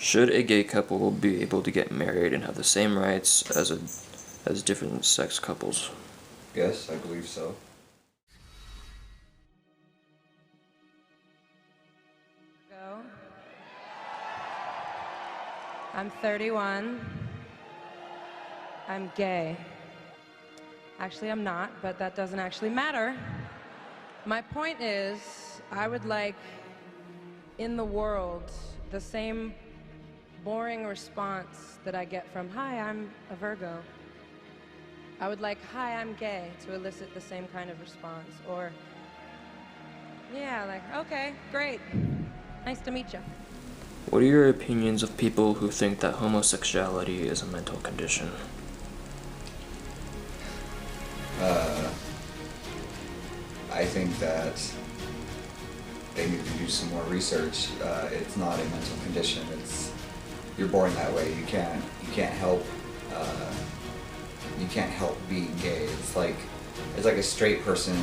Should a gay couple be able to get married and have the same rights as different sex couples? Yes, I believe so. I'm 31. I'm gay. Actually, I'm not, but that doesn't actually matter. My point is, I would like, in the world, the same boring response that I get from, "Hi, I'm a Virgo." I would like, "Hi, I'm gay," to elicit the same kind of response. Or, yeah, like, "Okay, great. Nice to meet you." What are your opinions of people who think that homosexuality is a mental condition? I think that they need to do some more research. It's not a mental condition. You're born that way. You can't help being gay. It's like a straight person.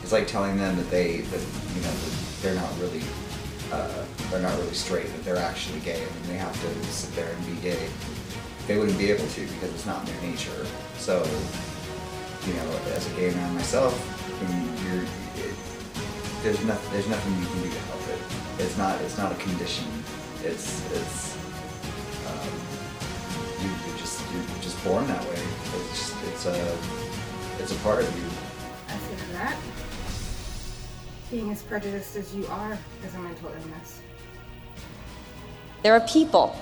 It's like telling them that they're not really straight, that they're actually gay, and they have to sit there and be gay. They wouldn't be able to because it's not in their nature. So, as a gay man myself, there's nothing you can do to help it. It's not a condition. You're just born that way. It's a part of you. I think that being as prejudiced as you are is a mental illness. There are people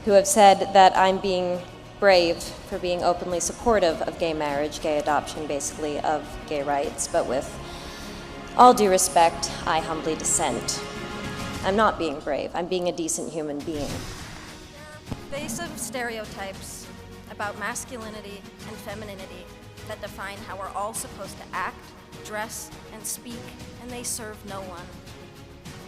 who have said that I'm being brave for being openly supportive of gay marriage, gay adoption, basically, of gay rights, but with all due respect, I humbly dissent. I'm not being brave, I'm being a decent human being. Face of stereotypes about masculinity and femininity that define how we're all supposed to act, dress, and speak, and they serve no one.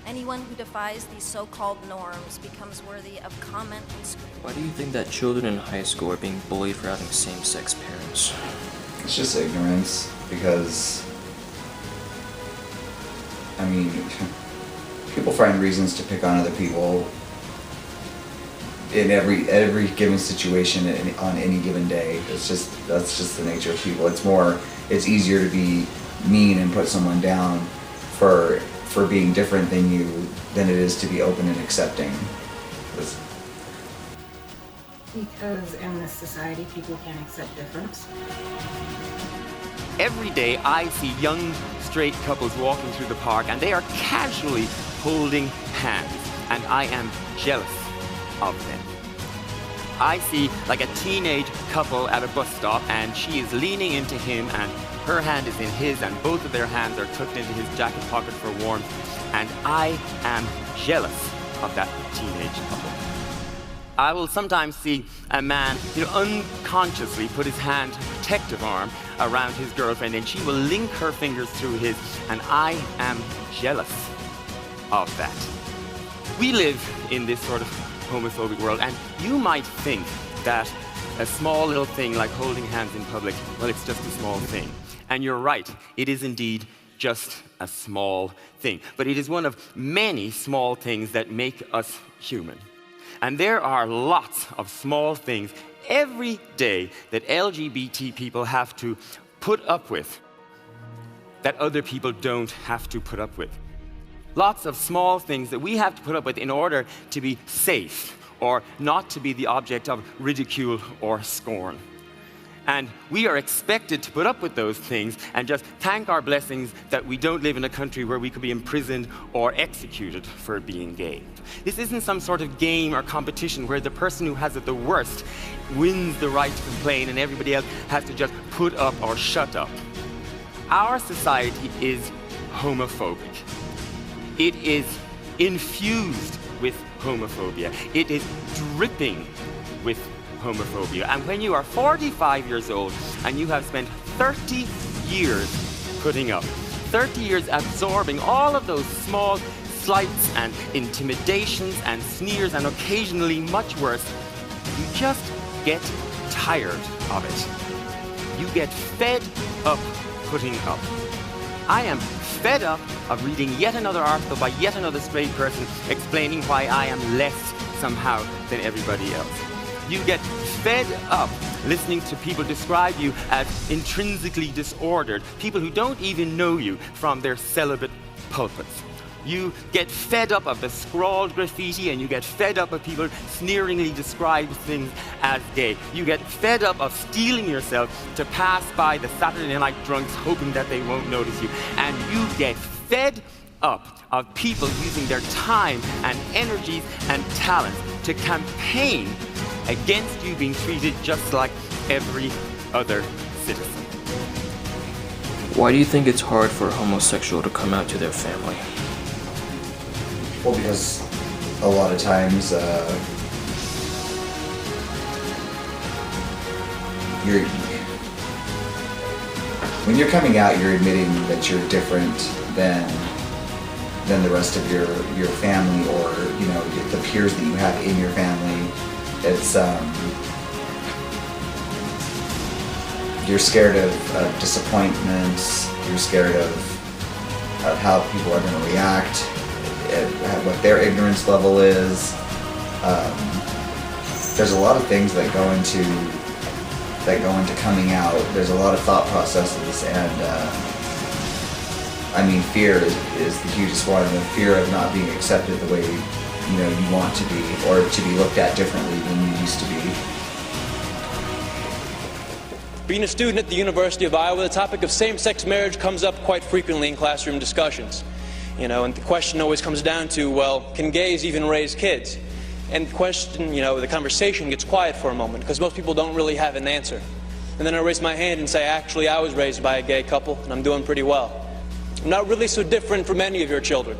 Anyone who defies these so-called norms becomes worthy of comment and scrutiny. Why do you think that children in high school are being bullied for having same-sex parents? It's just ignorance, because people find reasons to pick on other people in every given situation on any given day. That's just the nature of people. It's easier to be mean and put someone down for being different than you than it is to be open and accepting. Because in this society, people can't accept difference. Every day I see young straight couples walking through the park and they are casually holding hands, and I am jealous of them. I see like a teenage couple at a bus stop and she is leaning into him and her hand is in his and both of their hands are tucked into his jacket pocket for warmth, and I am jealous of that teenage couple. I will sometimes see a man, unconsciously put his hand, protective arm, around his girlfriend, and she will link her fingers through his, and I am jealous of that. We live in this sort of homophobic world, and you might think that a small little thing like holding hands in public, well, it's just a small thing. And you're right, it is indeed just a small thing. But it is one of many small things that make us human. And there are lots of small things every day that LGBT people have to put up with that other people don't have to put up with. Lots of small things that we have to put up with in order to be safe or not to be the object of ridicule or scorn. And we are expected to put up with those things and just thank our blessings that we don't live in a country where we could be imprisoned or executed for being gay. This isn't some sort of game or competition where the person who has it the worst wins the right to complain and everybody else has to just put up or shut up. Our society is homophobic. It is infused with homophobia. It is dripping with homophobia. And when you are 45 years old and you have spent 30 years putting up, 30 years absorbing all of those small slights and intimidations and sneers and occasionally much worse, you just get tired of it. You get fed up putting up. I am fed up of reading yet another article by yet another straight person explaining why I am less somehow than everybody else. You get fed up listening to people describe you as intrinsically disordered, people who don't even know you from their celibate pulpits. You get fed up of the scrawled graffiti, and you get fed up of people sneeringly describe things as gay. You get fed up of steeling yourself to pass by the Saturday night drunks hoping that they won't notice you. And you get fed up of people using their time and energies and talents to campaign against you being treated just like every other citizen. Why do you think it's hard for a homosexual to come out to their family? Well, because a lot of times when you're coming out, you're admitting that you're different than the rest of your family, or the peers that you have in your family. It's you're scared of disappointments. You're scared of how people are going to react, what their ignorance level is. There's a lot of things that go into coming out. There's a lot of thought processes, and fear is the hugest one. The fear of not being accepted the way you want to be, or to be looked at differently than you used to be. Being a student at the University of Iowa, the topic of same-sex marriage comes up quite frequently in classroom discussions. And the question always comes down to, well, can gays even raise kids? And the question, the conversation gets quiet for a moment, because most people don't really have an answer. And then I raise my hand and say, actually, I was raised by a gay couple, and I'm doing pretty well. I'm not really so different from any of your children.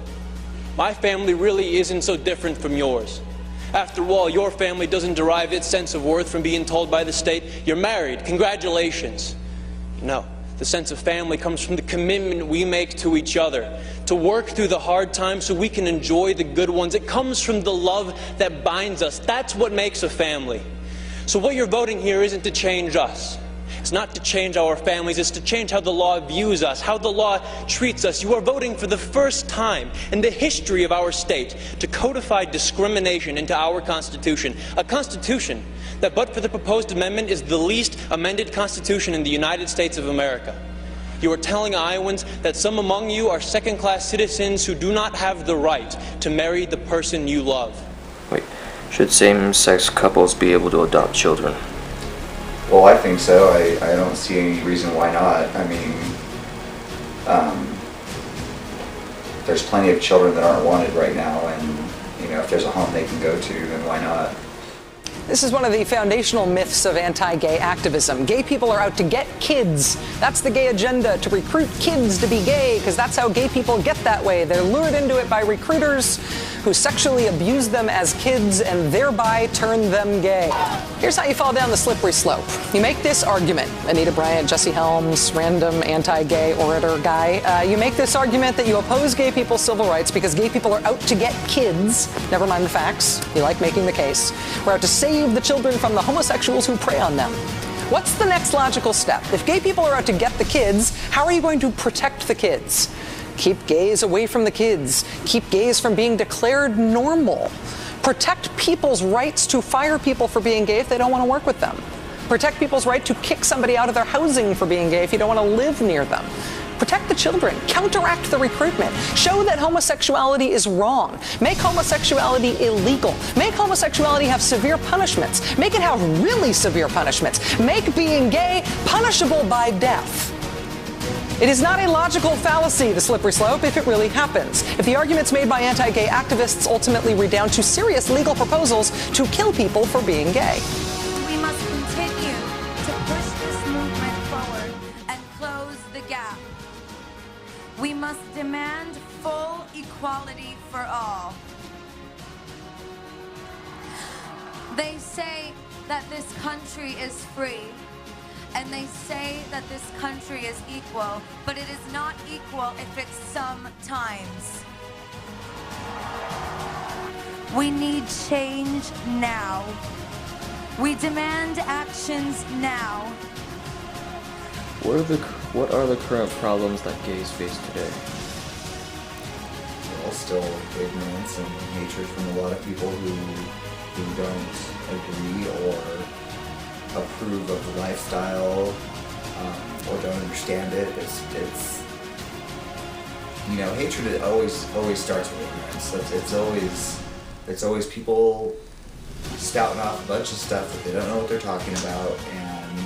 My family really isn't so different from yours. After all, your family doesn't derive its sense of worth from being told by the state, you're married, congratulations. No, the sense of family comes from the commitment we make to each other, to work through the hard times so we can enjoy the good ones. It comes from the love that binds us. That's what makes a family. So what you're voting here isn't to change us. It's not to change our families, it's to change how the law views us, how the law treats us. You are voting for the first time in the history of our state to codify discrimination into our Constitution. A Constitution that, but for the proposed amendment, is the least amended Constitution in the United States of America. You are telling Iowans that some among you are second-class citizens who do not have the right to marry the person you love. Wait, should same-sex couples be able to adopt children? Well, I think so. I don't see any reason why not. There's plenty of children that aren't wanted right now, and if there's a home they can go to, then why not? This is one of the foundational myths of anti-gay activism. Gay people are out to get kids. That's the gay agenda, to recruit kids to be gay, because that's how gay people get that way. They're lured into it by recruiters who sexually abuse them as kids and thereby turn them gay. Here's how you fall down the slippery slope. You make this argument, Anita Bryant, Jesse Helms, random anti-gay orator guy. You make this argument that you oppose gay people's civil rights because gay people are out to get kids. Never mind the facts. You like making the case. We're out to save the children from the homosexuals who prey on them. What's the next logical step? If gay people are out to get the kids, how are you going to protect the kids? Keep gays away from the kids. Keep gays from being declared normal. Protect people's rights to fire people for being gay if they don't want to work with them. Protect people's right to kick somebody out of their housing for being gay if you don't want to live near them. Protect the children. Counteract the recruitment. Show that homosexuality is wrong. Make homosexuality illegal. Make homosexuality have severe punishments. Make it have really severe punishments. Make being gay punishable by death. It is not a logical fallacy, the slippery slope, if it really happens. If the arguments made by anti-gay activists ultimately redound to serious legal proposals to kill people for being gay. We must continue to push this movement forward and close the gap. We must demand full equality for all. They say that this country is free. And they say that this country is equal, but it is not equal if it's sometimes. We need change now. We demand actions now. What are the current problems that gays face today? still ignorance and hatred from a lot of people who don't agree or approve of the lifestyle, or don't understand it. It's you know, hatred always starts with ignorance. It's always people spouting off a bunch of stuff that they don't know what they're talking about, and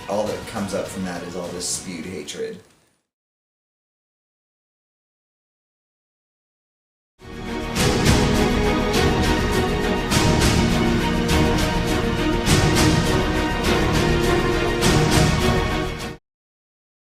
all that comes up from that is all this spewed hatred.